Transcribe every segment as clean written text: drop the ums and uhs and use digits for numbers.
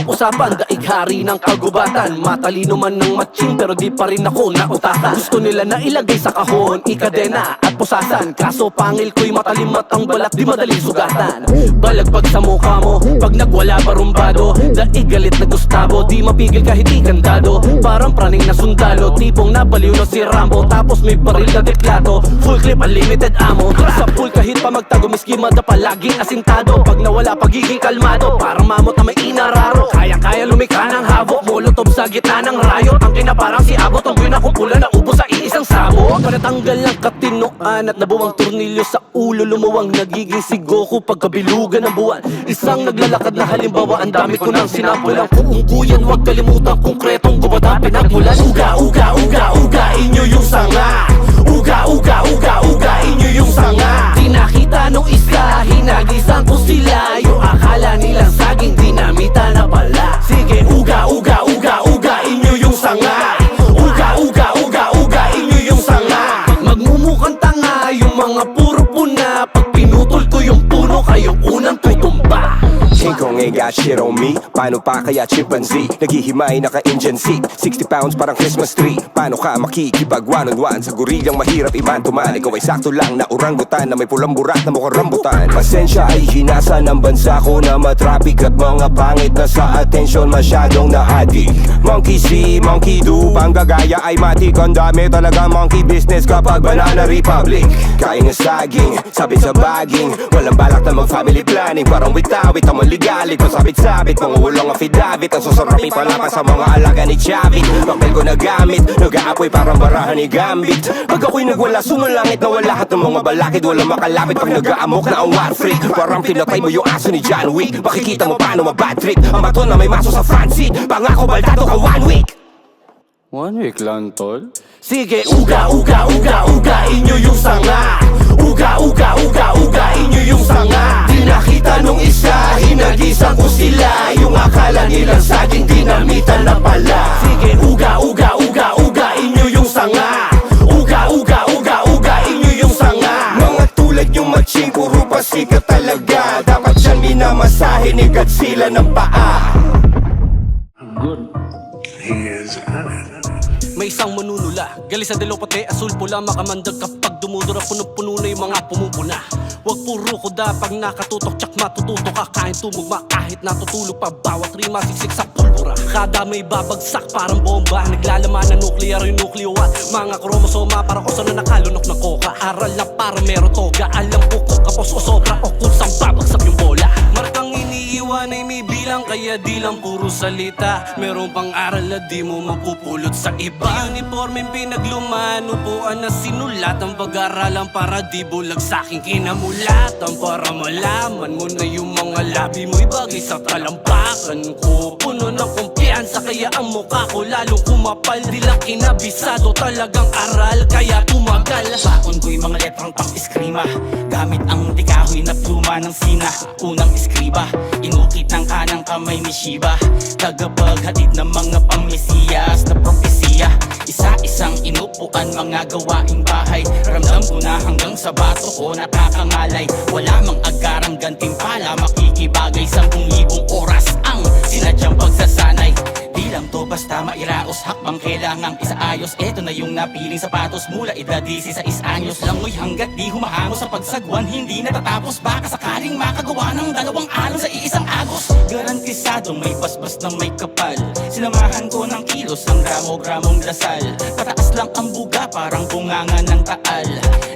usapan, daighari ng kagubatan. Matalino man ng matching pero di pa rin ako nautakan. Gusto nila na ilagay sa kahon, ikadena at pusasan. Kaso pangil ko'y matalimat ang balat, di madaling sugatan. Balagbag sa mukha mo, pag nagwala barumbado. Daig galit na Gustavo, di mapigil kahit ikandado. Parang praning na sundalo, tipong nabaliw na si Rambo. Tapos may baril na deklato, full clip unlimited ammo. Sa pool kahit pa magtago, miski madapa laging asintado. Pag nawala pagiging kalmado, parang mamot na may inararo. Kaya lumikha ng havoc, molotov sa gitna ng riot. Ang kinaparang si Abot, ang pinakupula na ubo sa iisang sabog. Panatanggal ng katinoan at nabuwang tornilyo sa ulo. Lumuwang nagiging si Goku pagkabilugan ng buwan. Isang naglalakad na halimbawa, ang dami ko nang sinampulang kuungkuyan. Huwag kalimutan konkretong gubada pinagmulan. Uga, uga, uga, uga, inyo yung sanga. Uga, uga, uga, uga, inyo yung sanga. Di nakita nung isa, hinagisan ko sila. Yung akala nilang saging dinamita na pala. Sige, uga, uga, uga, uga, inyo yung sanga. Uga, uga, uga, uga, inyo yung sanga. Magmumukhang tanga yung mga puro puna. Pag pinutol ko yung puno, kayong unang tutumba. King Kong ain't got shit on me. Paano pa kaya chimpanzee? Naghihimay naka-engine seat, 60 pounds parang Christmas tree. Paano ka makikipag one-on-one sa gorilang mahirap iman-tuman? Ikaw ay sakto lang na orangutan na may pulang burak na mukhang rambutan. Pasensya ay hinasa ng bansa ko na matraffic at mga pangit na sa atensyon masyadong na-addict. Monkey see, monkey do, panggagaya ay matik. Ang dami talaga monkey business kapag Banana Republic. Kaya nga saging, sabit sa baging, walang balak na mag-family planning. Parang witawit ang maligalig, pasabit-sabit, mangulong affidavit. Ang susurapi pala pa sa mga alaga ni Chavit. Papel ko nagamit, nag-aapoy parang barahan ni Gambit. Pag ako'y nagwala, sumulangit na wala lahat ng mga balakid. Walang makalapit pag nag-aamok na ang war freak. Parang pinatay mo yung aso ni John Wick. Makikita mo paano mabad trip ang bato na may maso sa front seat. Pangako baldado ka 1 week. 1 week lang, tol? Sige, uga, uga, uga, uga, inyo yung sanga. Uga, uga, uga, uga, inyo yung sanga. Di nakita nung isa, hinagisan ko sila. Yung akala nilang saging dinamitan na pala. Sige, uga, uga, uga, uga, inyo yung sanga. Uga, uga, uga, uga, inyo yung sanga. Mga tulad yung matching, puro pasikat talaga. Dapat siyang minamasahe ni Godzilla ng paa. Good. May isang manunula, gali sa dilaw pati asul pula. Makamandag kapag dumudura, puno-puno na yung mga pumupuna. Huwag puro kuda pag nakatutok, tsak matututo ka. Kain tumugma kahit natutulog pa, bawat rima siksik sa pulbura. Kada may babagsak parang bomba, naglalaman na nuclear yung nucleo at mga kromosoma. Parang oso na nakalunok na koka. Aral na para meron toga, alam ko kung kapos o sobra o kung saan babagsak yung bola. Markang iniiwan ay may bilang, kaya di lang puro salita. Meron pang aral na di mo mapupulot sa iba. Uniforme pinagluman, upuan na sinulat. Ang pag-aralan para di bulag sa'king kinamulatan. Para malaman mo na yung mga labi mo'y bagay sa talampakan ko. Puno ng kumpiyansa kaya ang mukha ko lalong kumapal. Di lang kinabisado, talagang aral kaya tumagal. Bakon ko'y mga letrang pang-eskrima, gamit ang tikahoy na pluma ng sina. Unang eskriba, inukit ng kanang kamay ni Shiba. Tagapaghatid ng mga pang-mesiyas na propesya. Isa-isang inupuan mga gawaing bahay. Ramdam ko na hanggang sa bato ko nakakangalay. Wala mang agarang gantimpala, makikibagay 10,000 oras ang sinadyang pagsasanay. Di lang to basta mairaos, hakbang kailangang isaayos. Eto na yung napiling sapatos mula edad 16 anyos. Langoy hanggat di humahamo sa pagsagwan, hindi natatapos. Baka sakaling makagawa ng 2 alon sa iisang agos. Garantisadong may basbas ng may kapal. Sinamahan ko ng kilos ang gramo-gramong dasal. Pataas lang ang buga parang bunganga ng taal.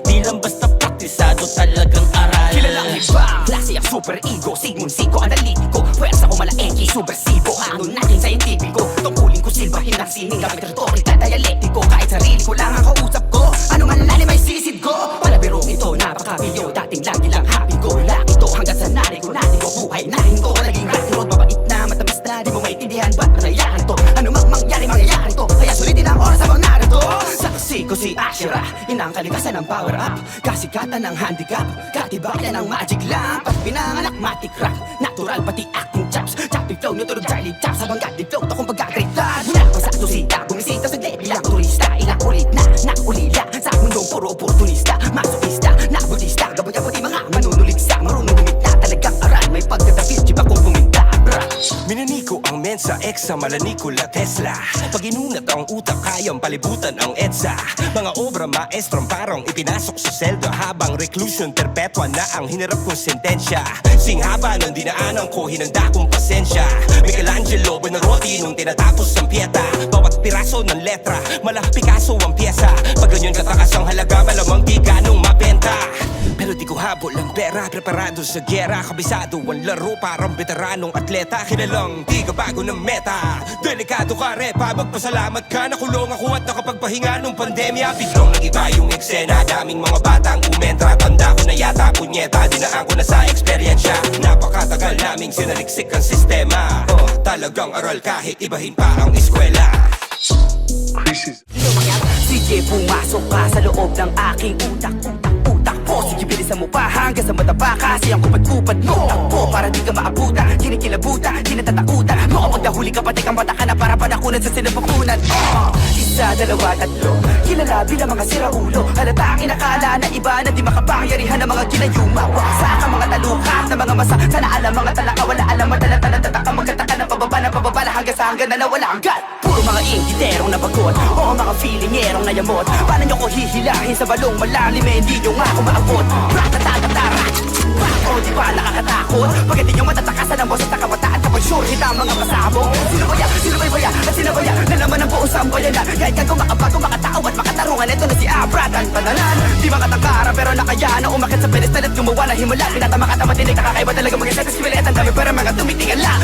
Di lang basta praktisado, talagang aral. Kilalang iba, klase ang super ego, Sigmund Zico, analitico. Pwersa ko malaengki, subversibo. Ano natin scientifico, tungkulin ko silbahin ang sining. Gamit retorika, dialektiko. Kahit sarili ko lang ang kausap ko, ano man lalim ay sisid ko. Palabirong ito, napakabilyo, dating lagi lang happy go lucky to. Hanggang sa nari ko natin ko, buhay na rin ko. Naging rock road, mabait na, matamis na. Di mo maintindihan ba't nangyayari to? Ano mang mangyari, mangyayari to. Kaya sulitin ang oras habang narito. Saksi ko si Ashira, inang kalikasan ng power up. Kasikatan ng handicap, katibayan ng magic lamp. At pinanganak matik rock, natural pati acting chops. Choppy flow, nutulog Charlie Chops. Habang gadi flow, takong pagkagritan. Napasakto sita, bumisita sa date. Ilang turista, ilang kulit na, nakulila. Sa mundong puro oportunista, masokista, nabutista. Gabay-gabay di mga manunuligsa. Marunong gumit na talagang aral. May pagkatapit, di ba kung puminta? Minaniko ang Alexa, mala Nikola Tesla. Pag inunat ang utak, kayang palibutan ang EDSA. Mga obra maestrong parang ipinasok sa selda, habang reclusion perpetua na ang hinarap kong sentensya. Singhaba ng dinaanan ko, hinanda kong pasensya. Michelangelo, Buonarroti nung tinatapos ang piyeta. Bawat piraso ng letra, mala Picasso ang pyesa. Pag ganyan katakas ang halaga, malamang di ganong mabenta. Pero di ko habol ang pera, preparado sa gyera. Kabisado ang laro, parang veteranong atleta. Kilalang di ka bago ng meta, delikado ka repa. Magpasalamat ka, nakulong ako at nakapagpahinga nung pandemya. Biglang nag-iba yung eksena, daming mga batang umentra. Tanda ko na yata, punyeta, dinaan ko na sa eksperyensya. Napakatagal naming sinaliksik ang sistema. Talagang aral kahit ibahin pa ang eskwela. Sige, pumasok ka sa loob ng aking utak po. Sige, bilisan mo pa hanggang sa mataba. Kasi ang kupad-kupad mo takbo para di ka maabuta, kinikilabuta, kinatatakutan. Makapag nahuli ka, patik ang mata ka na para panakunan sa sinapupunan. Isa, dalawa, tatlo, kilala bilang mga siraulo. Halata ang inakala na iba na di makapangyarihan ng mga ginayuma. Waksa ka mga talukak na mga masa. Sana alam mga talaka, wala alam, madala-tala, tataka, magkataka ng pababa na hanggang sa hanggang na nawala ang gat. Puro mga ingiterong nabagot, o mga feelingerong nayamot. Paano nyo ko hihilahin sa balong malalim, eh hindi nyo nga ako maabot. Ratatatatara, o di ba nakakatakot? Pagkat di nyo matatakasan ang boses na kabataan kapag sure hit ang mga pasabog. Sino ba yan? Sino ba yan? At sino ba yan? Na naman ang buong sambayan na kahit ka kumakabago, makatao at makatarungan. Ito na si Abrat ang panalan. Di makatangkara pero nakaya na umakit sa pedestal at gumawa na himala. Pinatama ka tamatinig, nakakaiba talaga mag-isip sa sibilet. Ang dami pero mga tumitingan lang.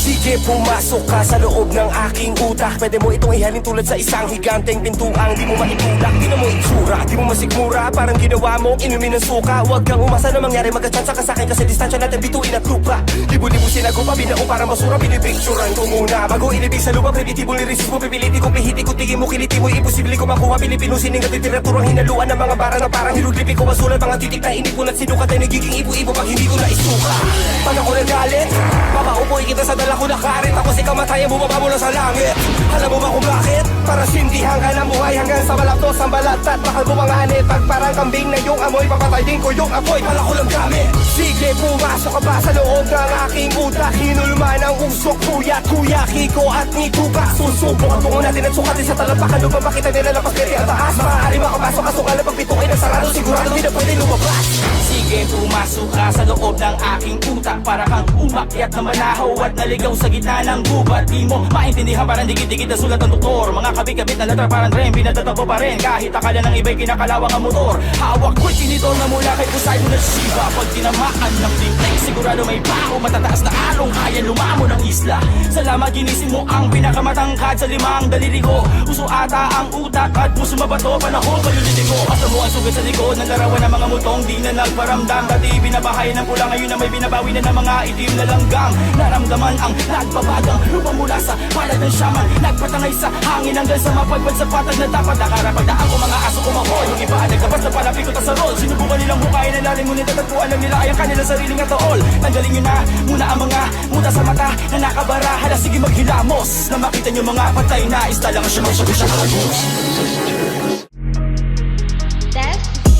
Sige, pumasok ka sa loob ng aking utak. Pwede mo itong ihalin tulad sa isang higanteng pintuang di mo maitulak. Di na mo itsura, di mo masikmura. Parang ginawa mo, inumin ng suka. Huwag kang umasa na mangyari, magkachansa ka sa'kin. Kasi distansya natin bituin at lupa. Libu-libu sinagupa, binaong parang basura. Pinipicturan ko muna bago inibig sa lupa. Primitibo lirisip mo, pipiliti ko, pihiti ko, tigin mo, kiliti mo. Imposible ko makuha, Pilipino sining at literaturang hinaluan ng mga bara na parang hiruglipi ko. Masulat mga titik na inipon at sinukat ay nagiging ibu-ibo pag hindi ko na isuka. Pag ako nagalit, papaupoy kita sa dala ko na karit. Tapos ikaw matayan bumaba mula sa langit. Alam mo ba kung bakit? Para sindihan ka ng buhay hanggang sa malaptos ang balat at bakal mo mga anit. Pag parang kambing na yung amoy, papatay din ko yung apoy. Pala ko lang gamit. Sige, pumasok ka ba sa loob ng aking utak? Hinulman ang usok, kuya, Kiko at Nituka. Susubok ang tungo natin at sukatin sa talampakan. Lumabak kita nilalapas kaya ang taas. Maaari makapasok, kasukal na pagpitukin ang sarado. Sigurado hindi na pwede lumabas. Sige, pumasok ka sa loob ng aking utak. Para kang umakyat na manahaw at naligaw sa gitna ng gubat. Di mo maintindihan, parang dikit-dikit na sulat ng doktor. Mga kabit-kabit na letra parang tren, pinatatapo pa rin. Kahit akala ng iba'y kinakalawang ang motor. Hawak ko'y tinidor na mula kay Poseidon na Shiva. Pag tinamaan ng limplay, sigurado may baho. Matataas na along, kaya lumamo ng isla. Salamat, ginising mo ang pinakamatangkad sa limang daliri ko. Puso ata ang utak at puso mabato. Panahon palulitin ko, basta mo ang sugat sa likod ng larawan ng mga mutong di na nagparamdam. Dati binabahay ng pula, ngayon na may binabawi na ng mga itim na langgam. Naramdaman ang nagbabagang lupa mula sa palad ng shaman. Nagpatangay sa hangin hanggang sa mapagpad sa patag na dapat nakarapagdaan ko mga aso kumahol. Yung iba nagkabas na palapit ko ta sa rol. Sinubukan nilang bukayin ang lalim, ngunit tatagpuan lang nila ay ang kanilang sariling ataol. Tanggalin nyo na muna ang mga muta sa mata na nakabara. Hala, sige maghilamos na makita nyo mga patay na isla lang siya kalagos.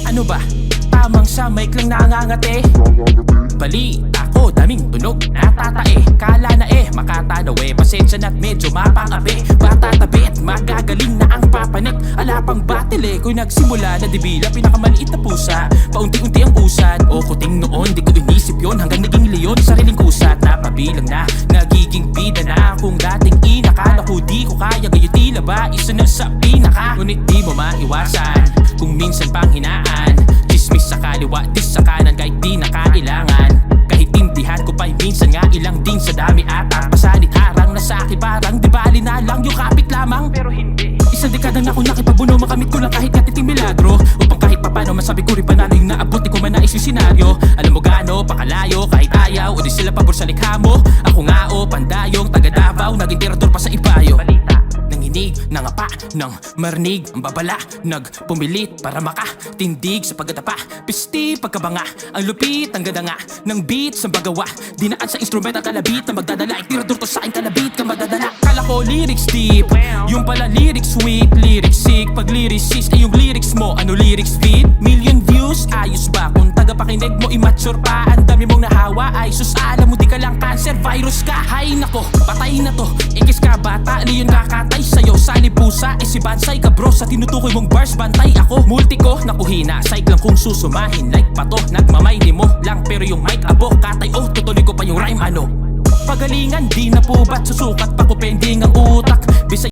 Ano ba? Tamang samay lang nangangate. Balita ko, daming tunog natatae. Kala na makatanaw pasensya na't medyo mapangapi. Bata tabit, magagaling na ang papanik. Ala pang battle kung nagsimula na dibila. Pinakamaliit na pusa, paunti-unti ang usad. O kuting noon, di ko inisip yon. Hanggang naging leon, sariling kusat. Napabilang na, nagiging bida na. Kung dating inakala ko di ko kaya, gayon tila ba isa na sa pinaka. Ngunit di mo maiwasan, kung minsan pang hinaan. Dismiss sa kaliwa, dis sa kanan, kahit di na kailangan. Kahit intihan ko pa'y minsan nga ilang din sa dami ata. Pasanit harang na sa akin parang di bali na lang yung kapit lamang. Pero hindi, isang dekada na ako nakipabuno, makamit ko lang kahit katiting milagro. Upang kahit papano masabi ko rin panalo yung naabot, di ko man nais yung senaryo. Alam mo gaano, pakalayo, kahit ayaw, o di sila pabor sa likha mo. Ako nga o, pandayong, taga Davao, naging tirator pa sa ibayo. Balita, tinig, nangapa nang marinig ang babala, nagpumilit para makatindig sa pagkatapa, pisti pagkabanga, ang lupit ang gadanga ng beat sa bagawa, dinaan sa instrument at kalabit na magdadala, itirador to sa aking kalabit ka madadala. Kala ko lyrics deep, yung pala lyrics sweet, lyrics sick, pag lyricist ay yung lyrics mo, ano lyrics feed? Million views, ayos ba? Kung tagapakinig mo immature pa, ang dami mong nahawa, ay sus alam mo di ka lang cancer, virus ka. Hay nako, patay na to, ikis ka bata, leon kakatay sa'yo, sali pusa, eh si Bansay ka bro, sa tinutukoy mong bars, bantay ako. Multi ko, nakuhina, psych lang kung susumahin, like pato, nagmamayli mo lang, pero yung mic abo, katay oh, tutuloy ko pa yung rhyme ano. Pagalingan, di na po ba't susukat pa ko pending ang utak,